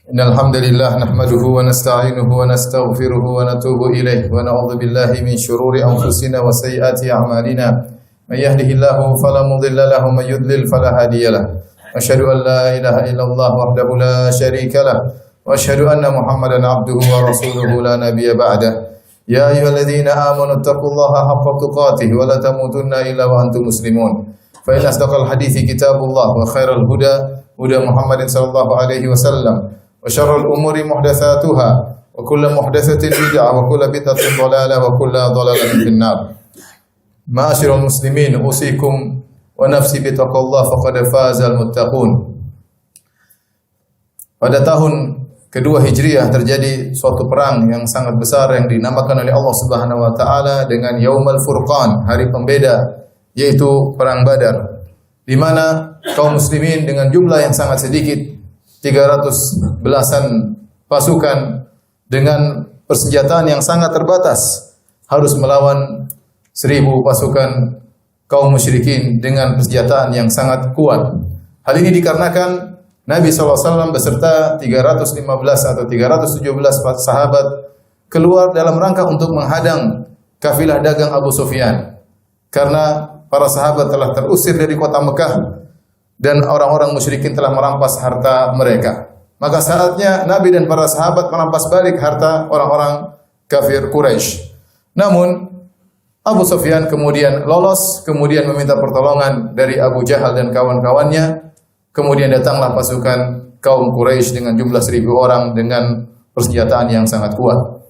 Innal hamdalillah nahmaduhu wa nasta'inuhu wa nastaghfiruhu wa natubu ilayh wa na'udzu billahi min shururi anfusina wa sayyiati a'malina. May yahdihillahu fala mudilla lahu wa may yudlil fala hadiya lahu. Asyhadu an la ilaha illallah wahdahu la syarika lah wa asyhadu anna Muhammadan abduhu wa rasuluhu la nabiyya ba'dah. Ya ayyuhalladzina amanu taqullaha haqqa tuqatih wa la tamutunna illa wa antum muslimun. Fa inna asdaqal hadithi kitabullah wa khairal huda huda Muhammadin sallallahu alaihi wasallam. Wa syarrul umuri muhdatsatuha wa kullu muhdatsatin bid'ah wa kullu bid'atin dhalalah wa kullu dhalalatin finnar. Ma'asyiral muslimin, usikum wa nafsi bi taqwallah faqad fazal muttaqun. Pada tahun kedua Hijriah terjadi suatu perang yang sangat besar yang dinamakan oleh Allah Subhanahu wa taala dengan Yaumul Furqan, hari pembeda, yaitu perang Badar, di mana kaum muslimin dengan jumlah yang sangat sedikit, 300 belasan pasukan dengan persenjataan yang sangat terbatas, harus melawan 1000 pasukan kaum musyrikin dengan persenjataan yang sangat kuat. Hal ini dikarenakan Nabi SAW beserta 315 atau 317 sahabat keluar dalam rangka untuk menghadang kafilah dagang Abu Sufyan. Karena para sahabat telah terusir dari kota Mekah dan orang-orang musyrikin telah merampas harta mereka. Maka saatnya Nabi dan para sahabat merampas balik harta orang-orang kafir Quraisy. Namun Abu Sufyan kemudian lolos, kemudian meminta pertolongan dari Abu Jahal dan kawan-kawannya. Kemudian datanglah pasukan kaum Quraisy dengan jumlah 1000 orang dengan persenjataan yang sangat kuat.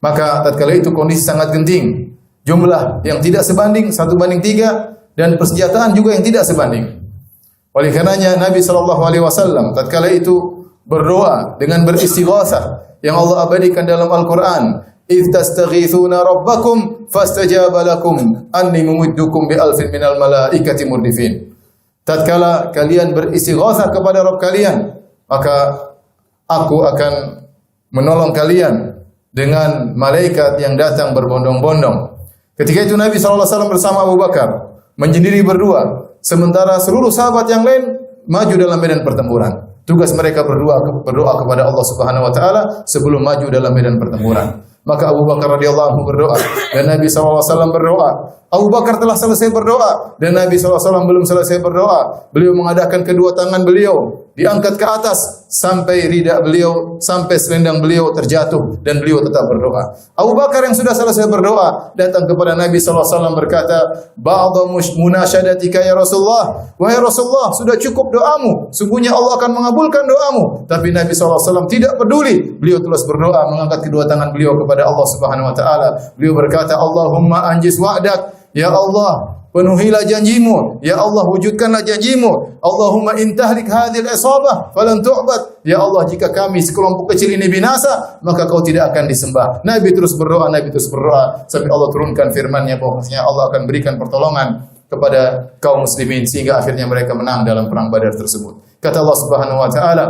Maka tatkala itu kondisi sangat genting. Jumlah yang tidak sebanding 1:3 dan persenjataan juga yang tidak sebanding. Oleh karenanya Nabi SAW tatkala itu berdoa dengan beristighatsah yang Allah abadikan dalam Al-Qur'an, "Idz tastaghitsuna rabbakum fastajaba lakum anni mumiddukum bi alfin minal malaikati murdifin." Tatkala kalian beristighatsah kepada Rabb kalian, maka aku akan menolong kalian dengan malaikat yang datang berbondong-bondong. Ketika itu Nabi SAW bersama Abu Bakar menyendiri berdua, sementara seluruh sahabat yang lain maju dalam medan pertempuran. Tugas mereka berdoa kepada Allah Subhanahu wa taala sebelum maju dalam medan pertempuran. Maka Abu Bakar radhiyallahu anhu berdoa dan Nabi SAW berdoa. Abu Bakar telah selesai berdoa dan Nabi SAW belum selesai berdoa. Beliau mengadakan kedua tangan beliau diangkat ke atas sampai rida beliau, sampai selendang beliau terjatuh dan beliau tetap berdoa. Abu Bakar yang sudah selesai berdoa datang kepada Nabi SAW berkata, "Ba'dha munasyadatika ya Rasulullah." Wahai Rasulullah, sudah cukup doamu. Sungguhnya Allah akan mengabulkan doamu. Tapi Nabi SAW tidak peduli. Beliau terus berdoa mengangkat kedua tangan beliau kepada Allah Subhanahu wa taala. Beliau berkata, "Allahumma anjiz wa'dak." Ya Allah, penuhilah janjimu. Ya Allah, wujudkanlah janjimu. Allahumma intahlik hadhil isabah falan tu'bad. Ya Allah, jika kami sekelompok kecil ini binasa, maka kau tidak akan disembah. Nabi terus berdoa sampai Allah turunkan firman-Nya bahwasanya Allah akan berikan pertolongan kepada kaum muslimin sehingga akhirnya mereka menang dalam perang Badar tersebut. Kata Allah Subhanahu wa taala,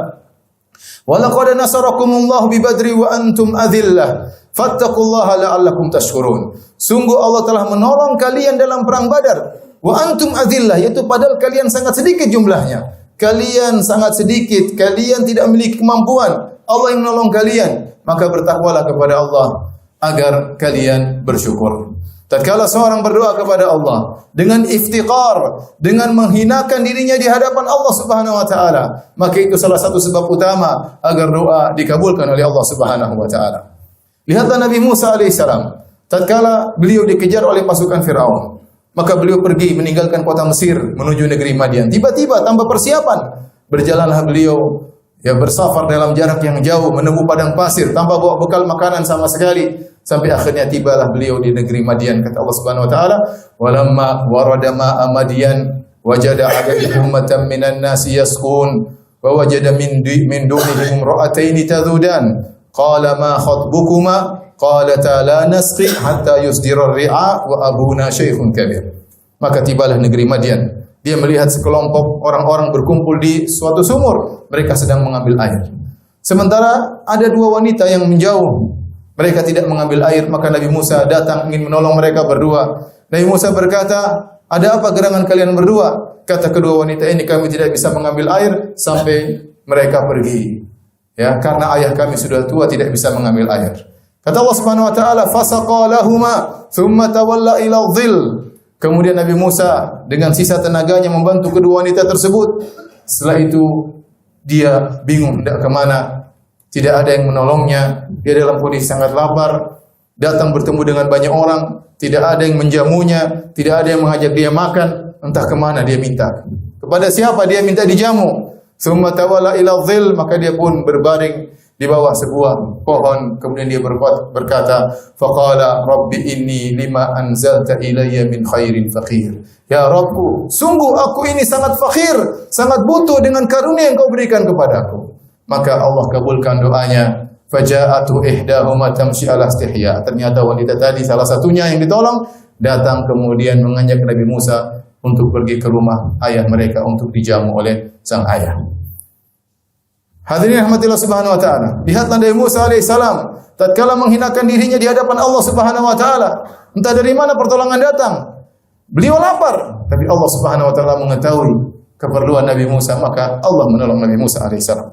"Wa laqad nasarakumullahu bi Badri wa antum adillah. Fattaqullaha la'allakum tashkurun." Sungguh Allah telah menolong kalian dalam perang Badar. Wa antum adillah, yaitu padahal kalian sangat sedikit jumlahnya. Kalian sangat sedikit, kalian tidak memiliki kemampuan. Allah yang menolong kalian. Maka bertakwalah kepada Allah agar kalian bersyukur. Tatkala seorang berdoa kepada Allah dengan iftiqar, dengan menghinakan dirinya di hadapan Allah Subhanahu wa taala, maka itu salah satu sebab utama agar doa dikabulkan oleh Allah Subhanahu wa taala. Lihatlah Nabi Musa alaihissalam, tatkala beliau dikejar oleh pasukan Firaun, maka beliau pergi meninggalkan kota Mesir menuju negeri Madian. Tiba-tiba tanpa persiapan, berjalanlah beliau bersafar dalam jarak yang jauh menempuh padang pasir tanpa bawa bekal makanan sama sekali. Sampai akhirnya tibalah beliau di negeri Madian. Kata Allah Subhanahu wa taala, "Walamma warada ma'a Madian wajada 'alaihi ummatan minan nasi yasqun wa wajada min dunihim imra'ataini tazudan. Qala ma khatbukuma? Qalata la nasqi hatta yusdira ar-ri'a wa abuna syaikhun kabir." Maka tibalah negeri Madian. Dia melihat sekelompok orang-orang berkumpul di suatu sumur. Mereka sedang mengambil air. Sementara ada 2 wanita yang menjauh. Mereka tidak mengambil air, maka Nabi Musa datang ingin menolong mereka berdua. Nabi Musa berkata, "Ada apa gerangan kalian berdua?" Kata kedua wanita ini, "Kami tidak bisa mengambil air sampai mereka pergi." Ya, karena ayah kami sudah tua tidak bisa mengambil air. Kata Allah Subhanahu wa taala, "Fasaqa lahumā, tsumma tawalla ila dhil." Kemudian Nabi Musa dengan sisa tenaganya membantu kedua wanita tersebut. Setelah itu dia bingung hendak kemana, tidak ada yang menolongnya. Dia dalam kondisi sangat lapar, datang bertemu dengan banyak orang, tidak ada yang menjamunya, tidak ada yang mengajak dia makan, entah kemana dia minta. Kepada siapa dia minta dijamu? Summa tawalla ila dhil, maka dia pun berbaring di bawah sebuah pohon. Kemudian dia berkata, faqala rabbi inni lima anzalta ilayya min khairin faqir. Ya Rabbku, sungguh aku ini sangat fakir, sangat butuh dengan karunia yang kau berikan kepadaku. Maka Allah kabulkan doanya. Faja'atu ihdahuma tamshi ala istihya. Ternyata wanita tadi salah satunya yang ditolong datang kemudian mengajak Nabi Musa untuk pergi ke rumah ayah mereka untuk dijamu oleh sang ayah. Hadirin rahmatillah subhanahu wa ta'ala. Lihatlah Nabi Musa alaihissalam tatkala menghinakan dirinya di hadapan Allah subhanahu wa ta'ala. Entah dari mana pertolongan datang. Beliau lapar, tapi Allah subhanahu wa ta'ala mengetahui keperluan Nabi Musa, maka Allah menolong Nabi Musa alaihissalam.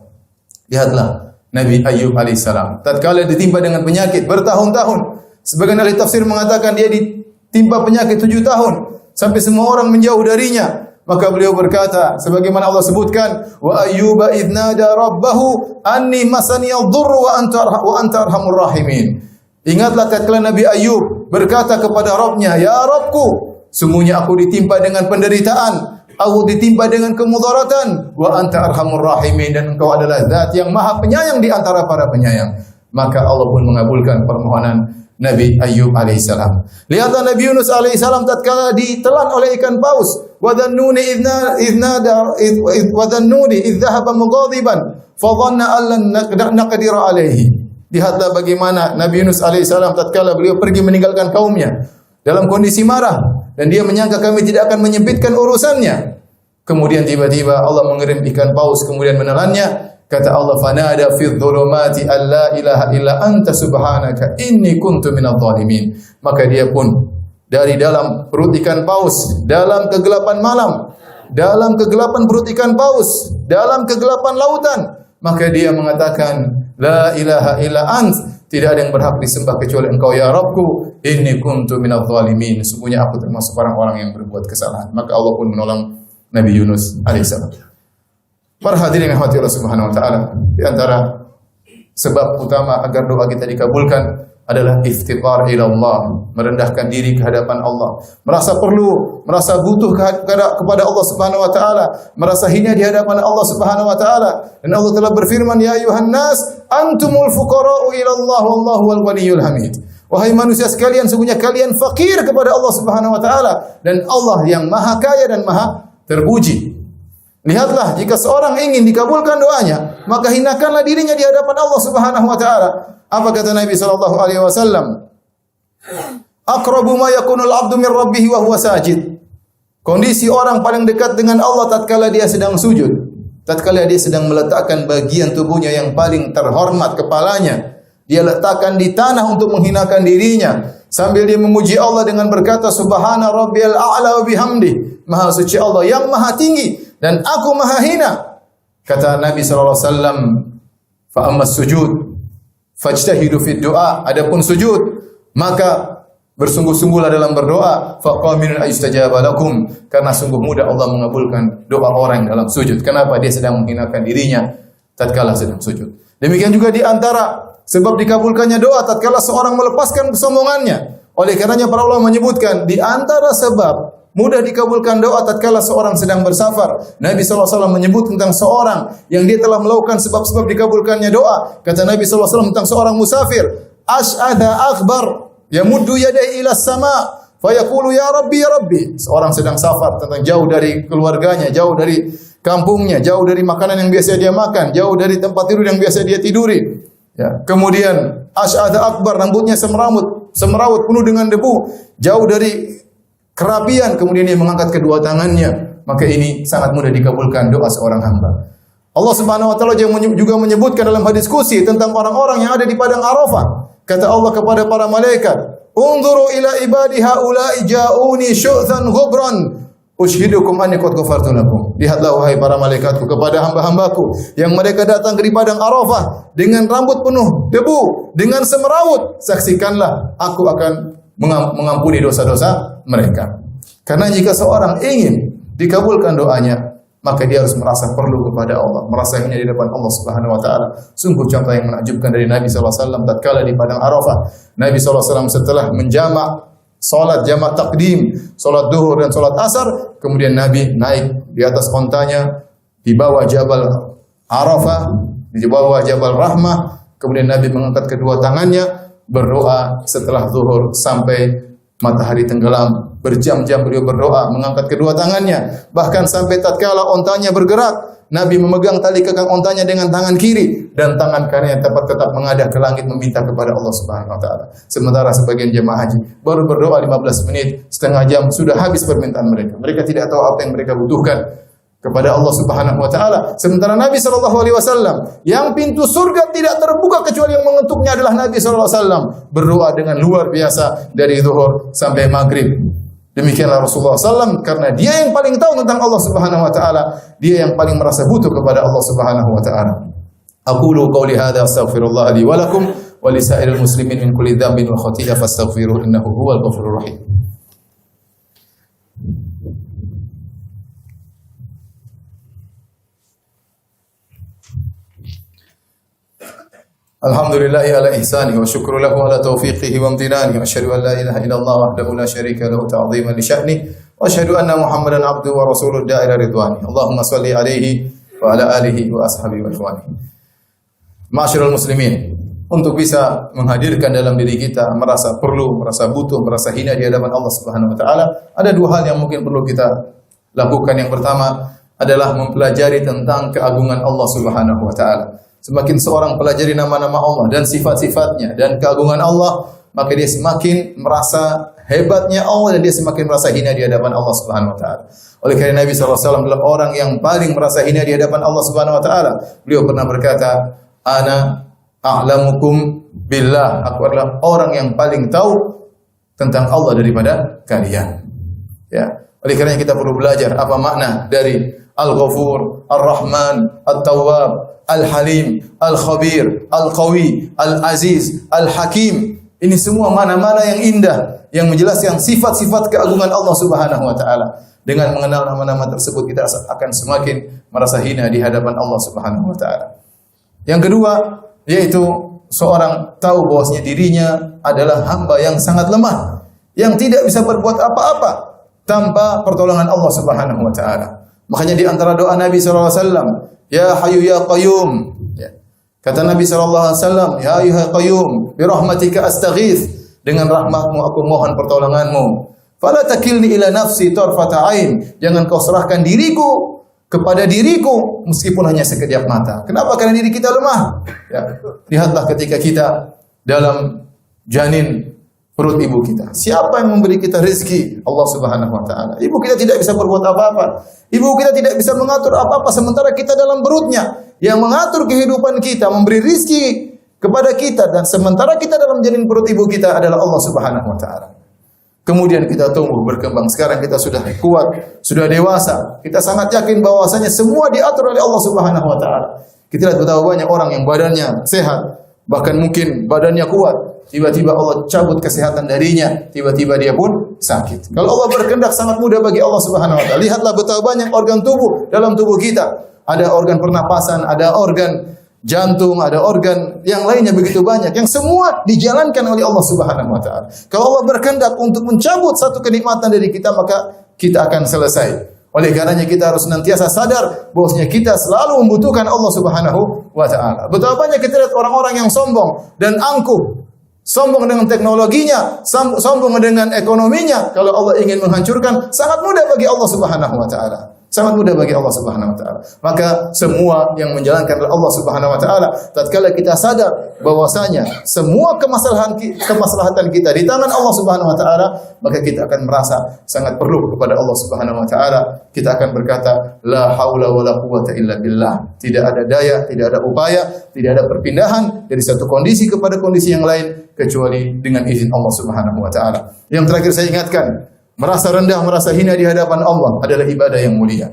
Lihatlah Nabi Ayyub alaihissalam. Tatkala ditimpa dengan penyakit bertahun-tahun. Sebagian ahli tafsir mengatakan dia ditimpa penyakit 7 tahun. Sampai semua orang menjauh darinya. Maka beliau berkata, sebagaimana Allah sebutkan, wa ayyuba idnada rabbahu anni masaniyal dhurru wa anta arhamur rahimin. Ingatlah tatkala Nabi Ayyub berkata kepada Rabbnya, ya Rabbku, sungguhnya aku ditimpa dengan penderitaan, aku ditimpa dengan kemudaratan, wa anta arhamur rahimin, dan engkau adalah zat yang maha penyayang di antara para penyayang. Maka Allah pun mengabulkan permohonan Nabi Ayyub alaihissalam. Lihatlah Nabi Yunus alaihissalam tatkala ditelan oleh ikan paus. Wa dhannuni idh dhahaba mughadiban fa dhanna an lan naqdira alaihi. Lihatlah bagaimana Nabi Yunus alaihissalam tatkala beliau pergi meninggalkan kaumnya dalam kondisi marah dan dia menyangka kami tidak akan menyempitkan urusannya. Kemudian tiba-tiba Allah mengirim ikan paus kemudian menelannya. Kata Allah, fanada fi dhulumati alla ilaha illa anta subhanaka inni kuntu minadh dhalimin. Maka dia pun dari dalam perut ikan paus, dalam kegelapan malam, dalam kegelapan perut ikan paus, dalam kegelapan lautan, maka dia mengatakan, la ilaha illa ant, tidak ada yang berhak disembah kecuali Engkau ya Rabbku, inni kuntu minadh dhalimin. Sesungguhnya aku termasuk orang-orang yang berbuat kesalahan. Maka Allah pun menolong Nabi Yunus alaihissalam. Para hadirin yang dirahmati Allah Subhanahu wa taala, di antara sebab utama agar doa kita dikabulkan adalah iftiqar ila Allah, merendahkan diri ke hadapan Allah, merasa perlu, merasa butuh kepada Allah Subhanahu wa taala, merasa hina di hadapan Allah Subhanahu wa taala. Dan Allah telah berfirman, ya ayuhan nas antumul fuqara'u ila Allah wallahu wal ghaniyyul hamid. Wahai manusia sekalian, sesungguhnya kalian fakir kepada Allah Subhanahu wa taala dan Allah yang maha kaya dan maha terpuji. Lihatlah, jika seorang ingin dikabulkan doanya, maka hinakanlah dirinya di hadapan Allah Subhanahu wa taala. Apa kata Nabi sallallahu alaihi wasallam? Aqrabu ma yakunul 'abdu min rabbih wa huwa sajid. Kondisi orang paling dekat dengan Allah tatkala dia sedang sujud. Tatkala dia sedang meletakkan bagian tubuhnya yang paling terhormat, kepalanya, dia letakkan di tanah untuk menghinakan dirinya sambil dia memuji Allah dengan berkata subhana rabbiyal a'la wa bihamdi. Maha suci Allah yang maha tinggi dan aku maha hina. Kata Nabi sallallahu alaihi wasallam, fa ammas sujud fajtahidu fid du'a. Adapun sujud, maka bersungguh-sungguhlah dalam berdoa. Faqaminun ayustajaba lakum, karena sungguh mudah Allah mengabulkan doa orang dalam sujud. Kenapa? Dia sedang menghinakan dirinya tatkala sedang sujud. Demikian juga di antara sebab dikabulkannya doa tatkala seorang melepaskan kesombongannya. Oleh karenanya para ulama menyebutkan di antara sebab mudah dikabulkan doa tatkala seorang sedang bersafar. Nabi SAW menyebut tentang seorang yang dia telah melakukan sebab-sebab dikabulkannya doa. Kata Nabi SAW tentang seorang musafir, Ash'ada akhbar, yamuddu yadai ila sama, fayaqulu ya Rabbi ya Rabbi. Seorang sedang safar, tentang jauh dari keluarganya, jauh dari kampungnya, jauh dari makanan yang biasa dia makan, jauh dari tempat tidur yang biasa dia tiduri. Ya. Kemudian Ash'ada akbar, rambutnya semerawut penuh dengan debu, jauh dari kerapian, kemudian dia mengangkat kedua tangannya, maka ini sangat mudah dikabulkan doa seorang hamba. Allah Subhanahu wa taala juga menyebutkan dalam hadis qudsi tentang orang-orang yang ada di padang Arafah. Kata Allah kepada para malaikat, "Unzuru ila ibadi haula'i ja'uni syu'than ghubran, Ushidukum anni qad ghafartu lakum. Lihatlah wahai para malaikatku kepada hamba-hambaku yang mereka datang di padang Arafah dengan rambut penuh debu, dengan semerawut. Saksikanlah aku akan mengampuni dosa-dosa mereka. Karena jika seorang ingin dikabulkan doanya, maka dia harus merasa perlu kepada Allah, merasa hina di depan Allah Subhanahu wa taala. Sungguh contoh yang menakjubkan dari Nabi sallallahu alaihi wasallam tatkala di padang Arafah. Nabi sallallahu alaihi wasallam setelah menjamak salat jamak takdim, salat duhur dan salat asar, kemudian Nabi naik di atas ontanya di bawah Jabal Arafah, di bawah Jabal Rahmah, kemudian Nabi mengangkat kedua tangannya berdoa setelah zuhur sampai matahari tenggelam. Berjam-jam beliau berdoa mengangkat kedua tangannya, bahkan sampai tatkala ontanya bergerak, Nabi memegang tali kekang ontanya dengan tangan kiri dan tangan kanannya tetap mengadah ke langit meminta kepada Allah Subhanahu wa taala. Sementara sebagian jemaah haji baru berdoa 15 menit, setengah jam sudah habis permintaan mereka. Mereka tidak tahu apa yang mereka butuhkan kepada Allah Subhanahu wa taala. Sementara Nabi sallallahu alaihi wasallam yang pintu surga tidak terbuka kecuali yang mengetuknya adalah Nabi sallallahu alaihi wasallam, berdoa dengan luar biasa dari zuhur sampai maghrib. Demikianlah Rasulullah SAW, karena dia yang paling tahu tentang Allah Subhanahu Wa Taala, dia yang paling merasa butuh kepada Allah Subhanahu Wa Taala. Aqulu qawli hadza astaghfirullah li wa lakum wa li sa'iril muslimin min kulli dhanbin wa khati'ah fastaghfiruhu innahu huwal ghafurur rahim. Alhamdulillahi ala ihsani wa syukru lahu ala taufiqihi wa amtinani wa asyhadu an la ilaha illallah wahdahu la syarika lahu ta'ziman li sya'ni wa asyhadu anna Muhammadan abduhu wa rasuluhu da'ila ridwani. Allahumma shalli alaihi wa ala alihi wa ashabihi wa ikhwani. Ma'asyiral muslimin, untuk bisa menghadirkan dalam diri kita merasa perlu, merasa butuh, merasa hina di hadapan Allah Subhanahu wa taala, ada dua hal yang mungkin perlu kita lakukan. Yang pertama adalah mempelajari tentang keagungan Allah Subhanahu wa taala. Semakin seorang pelajari nama-nama Allah dan sifat-sifatnya dan keagungan Allah, maka dia semakin merasa hebatnya Allah dan dia semakin merasa hina di hadapan Allah Subhanahu wa taala. Oleh karena Nabi sallallahu alaihi wasallam adalah orang yang paling merasa hina di hadapan Allah Subhanahu wa taala. Beliau pernah berkata, "Ana a'lamukum billah." Aku adalah orang yang paling tahu tentang Allah daripada kalian. Ya. Oleh karena kita perlu belajar apa makna dari Al-Ghafur, Ar-Rahman, At-Tawwab, Al-Halim, Al-Khabir, Al-Qawi, Al-Aziz, Al-Hakim. Ini semua mana-mana yang indah, yang menjelaskan sifat-sifat keagungan Allah Subhanahu wa taala. Dengan mengenal nama-nama tersebut kita akan semakin merasa hina di hadapan Allah Subhanahu wa taala. Yang kedua, yaitu seorang tahu bahwasanya dirinya adalah hamba yang sangat lemah, yang tidak bisa berbuat apa-apa tanpa pertolongan Allah Subhanahu wa taala. Makanya di antara doa Nabi sallallahu alaihi wasallam, ya Hayyu ya Qayyum. Ya. Kata Nabi sallallahu alaihi wasallam, ya Hayyu Qayyum, bi rahmatika astaghits. Dengan rahmatmu aku mohon pertolonganmu. Fala takilni ila nafsi tarfata ain. Jangan kau serahkan diriku kepada diriku meskipun hanya sekejap mata. Kenapa? Karena diri kita lemah. Ya. Lihatlah ketika kita dalam janin perut ibu kita. Siapa yang memberi kita rezeki? Allah Subhanahu wa taala. Ibu kita tidak bisa berbuat apa-apa. Ibu kita tidak bisa mengatur apa-apa sementara kita dalam perutnya. Yang mengatur kehidupan kita, memberi rezeki kepada kita dan sementara kita dalam janin perut ibu kita adalah Allah Subhanahu wa taala. Kemudian kita tumbuh berkembang. Sekarang kita sudah kuat, sudah dewasa. Kita sangat yakin bahwasanya semua diatur oleh Allah Subhanahu wa taala. Kita lihat betapa banyak orang yang badannya sehat, bahkan mungkin badannya kuat. Tiba-tiba Allah cabut kesehatan darinya, tiba-tiba dia pun sakit. Kalau Allah berkehendak sangat mudah bagi Allah Subhanahu wa taala. Lihatlah betapa banyak organ tubuh dalam tubuh kita. Ada organ pernapasan, ada organ jantung, ada organ yang lainnya begitu banyak yang semua dijalankan oleh Allah Subhanahu wa taala. Kalau Allah berkehendak untuk mencabut satu kenikmatan dari kita, maka kita akan selesai. Oleh karenanya kita harus senantiasa sadar bahwasanya kita selalu membutuhkan Allah Subhanahu wa taala. Betapa banyak kita lihat orang-orang yang sombong dan angkuh, sombong dengan teknologinya, sombong dengan ekonominya. Kalau Allah ingin menghancurkan, sangat mudah bagi Allah Subhanahu wa taala. Sangat mudah bagi Allah Subhanahu wa taala. Maka semua yang menjalankan adalah Allah Subhanahu wa taala. Tatkala kita sadar bahwasanya semua kemaslahatan kita di tangan Allah Subhanahu wa taala, maka kita akan merasa sangat perlu kepada Allah Subhanahu wa taala. Kita akan berkata, la haula wala quwwata illa billah. Tidak ada daya, tidak ada upaya, tidak ada perpindahan dari satu kondisi kepada kondisi yang lain kecuali dengan izin Allah Subhanahu wa taala. Yang terakhir saya ingatkan, merasa rendah, merasa hina di hadapan Allah adalah ibadah yang mulia.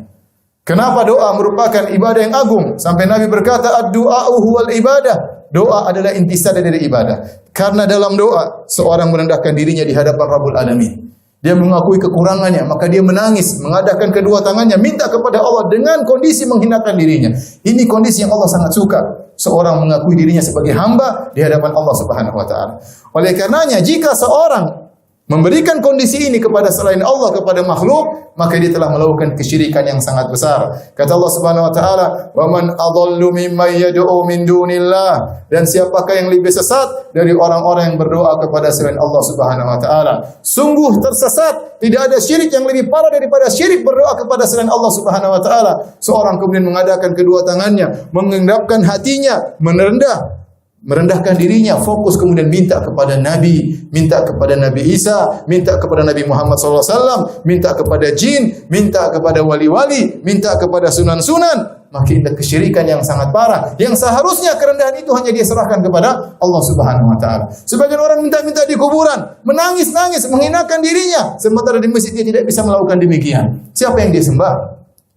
Kenapa doa merupakan ibadah yang agung? Sampai Nabi berkata, ad-du'a'u huwal ibadah. Doa adalah intisari dari ibadah. Karena dalam doa, seorang merendahkan dirinya di hadapan Rabbul Alamin. Dia mengakui kekurangannya, maka dia menangis, mengadahkan kedua tangannya, minta kepada Allah dengan kondisi menghinakan dirinya. Ini kondisi yang Allah sangat suka. Seorang mengakui dirinya sebagai hamba di hadapan Allah Subhanahu wa taala. Oleh karenanya, jika seorang memberikan kondisi ini kepada selain Allah, kepada makhluk, maka dia telah melakukan kesyirikan yang sangat besar. Kata Allah Subhanahu wa taala, "Wa man adallu mimman yad'u min dunillah." Dan siapakah yang lebih sesat dari orang-orang yang berdoa kepada selain Allah Subhanahu wa taala? Sungguh tersesat, tidak ada syirik yang lebih parah daripada syirik berdoa kepada selain Allah Subhanahu wa taala. Seorang kemudian mengadakan kedua tangannya, mengendapkan hatinya, merendahkan dirinya, fokus kemudian minta kepada Nabi, minta kepada Nabi Isa, minta kepada Nabi Muhammad SAW, minta kepada jin, minta kepada wali-wali, minta kepada sunan-sunan. Maka ini kesyirikan yang sangat parah, yang seharusnya kerendahan itu hanya dia serahkan kepada Allah Subhanahu wa taala. Sebagian orang minta-minta di kuburan, menangis-nangis, menghinakan dirinya, sementara di masjid dia tidak bisa melakukan demikian. Siapa yang dia sembah?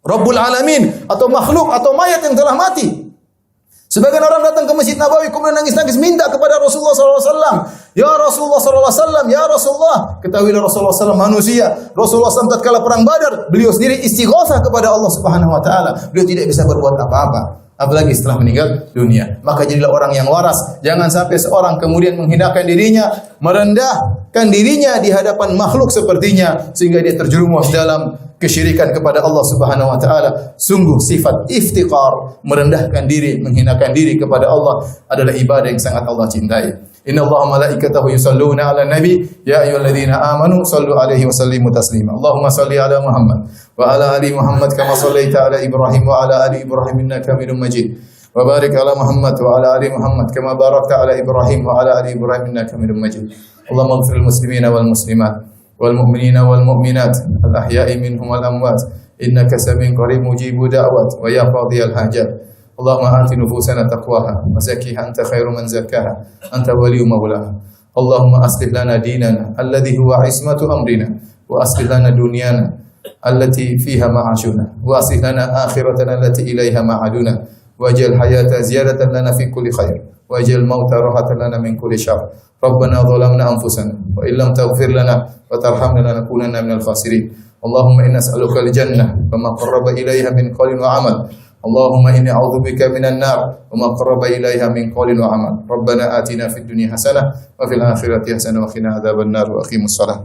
Rabbul Alamin atau makhluk atau mayat yang telah mati. Sebagian orang datang ke Masjid Nabawi kemudian nangis-nangis minta kepada Rasulullah SAW. Ya Rasulullah SAW, ya Rasulullah. Ketahuilah Rasulullah SAW manusia. Rasulullah SAW tatkala perang Badar, beliau sendiri istighosah kepada Allah Subhanahu wa taala. Beliau tidak bisa berbuat apa-apa, apalagi setelah meninggal dunia. Maka jadilah orang yang waras. Jangan sampai seorang kemudian menghinakan dirinya, merendahkan dirinya di hadapan makhluk sepertinya sehingga dia terjerumus dalam kesyirikan kepada Allah Subhanahu wa taala. Sungguh sifat iftiqar, merendahkan diri, menghinakan diri kepada Allah adalah ibadah yang sangat Allah cintai. Inna Allaha malaikatahu yusalluna 'alan nabi ya ayyuhalladzina amanu sallu 'alaihi wa sallimu taslima. Allahumma salli 'ala Muhammad wa 'ala ali Muhammad kama shallaita 'ala Ibrahim wa 'ala ali Ibrahim innaka Hamidum Majid. Wa barik 'ala Muhammad wa 'ala ali Muhammad kama barakta 'ala Ibrahim wa 'ala ali Ibrahim innaka Hamidum Majid. Allahumma ighfir lil muslimina wal muslimat والمؤمنين والمؤمنات الأحياء منهم والأموات إنك سميع قريب مجيب دعوات ويا قاضي الحاجات اللهم آت نفوسنا تقواها وزكها أنت خير من زكاها أنت ولي مولاها اللهم أصلح لنا ديننا الذي هو عصمة أمرنا وأصلح لنا دنيانا التي فيها معاشنا وأصلح لنا آخرتنا التي إليها معادنا واجعل الحياة زيادة لنا في كل خير واجعل الموت راحة لنا من كل شر ربنا ظلمنا أنفسنا وإن لم تغفر لنا وترحمنا لنكونن من الخاسرين اللهم إنا نسألك الجنة وما قرب إليها من قول وعمل اللهم إني أعوذ بك من النار وما قرب إليها من قول وعمل ربنا آتنا في الدنيا حسنة وفي الآخرة حسنة وقنا عذاب النار وأقيموا الصلاة